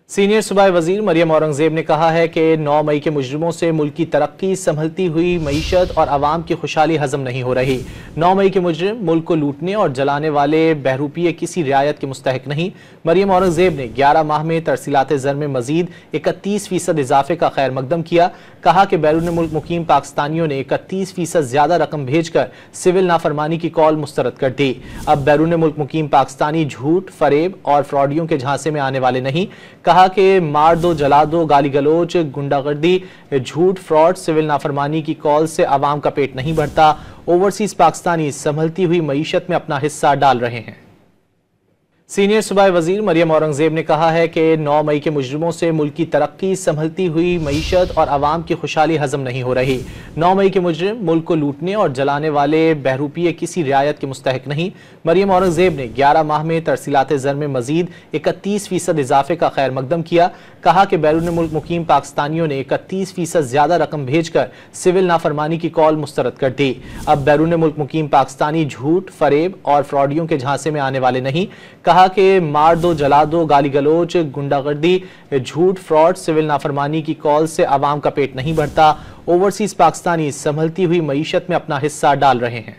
Senior सूबाई वजीर मरियम औरंगजेब ने कहा है कि 9 मई के मुजरिमों से मुल्क की तरक्की, संभलती हुई मईशत और आवाम की खुशहाली हजम नहीं हो रही। 9 मई के मुजरिम मुल्क को लूटने और जलाने वाले बहरूपीय किसी रियायत के मुस्तहिक नहीं। मरियम औरंगजेब ने 11 माह में तरसीलात ज़र में मजीद 31% इजाफे का खैर मकदम किया। कहा कि बैरून मुल्क मुकीम पाकिस्तानियों ने 31% ज्यादा रकम भेजकर सिविल नाफरमानी की कॉल मुस्तरद कर दी। अब बैरून मुल्क मुकीम पाकिस्तानी झूठ, फरेब और फ्रॉडियों के झांसे में आने वाले नहीं। कहा कि मार दो, जला दो, गाली गलोच, गुंडागर्दी, झूठ, फ्रॉड, सिविल नाफरमानी की कॉल से आवाम का पेट नहीं भरता। ओवरसीज पाकिस्तानी संभलती हुई मईशत में अपना हिस्सा डाल रहे हैं। सीनियर सूबाई वजीर मरियम औरंगजेब ने कहा है कि 9 मई के मुजरिमों से मुल्क की तरक्की, संभलती हुई मईशत और आवाम की खुशहाली हजम नहीं हो रही। 9 मई के मुजरिम मुल्क को लूटने और जलाने वाले बहरूपीय किसी रियायत के मुस्तहिक नहीं। मरियम औरंगजेब ने 11 माह में तरसीलात ज़र में मजीद 31% इजाफे का खैर मकदम किया। कहा कि बैरून मुल्क मुकीम पाकिस्तानियों ने 31% ज्यादा रकम भेजकर सिविल नाफरमानी की कॉल मुस्तरद कर दी। अब बैरून मुल्क मुकीम पाकिस्तानी झूठ, फरेब और फ्रॉडियों के झांसे में आने वाले नहीं। कहा कि मार दो, जला दो, गाली गलोच, गुंडागर्दी, झूठ, फ्रॉड, सिविल नाफरमानी की कॉल से आवाम का पेट नहीं भरता। ओवरसीज पाकिस्तानी संभलती हुई मईशत में अपना हिस्सा डाल रहे हैं।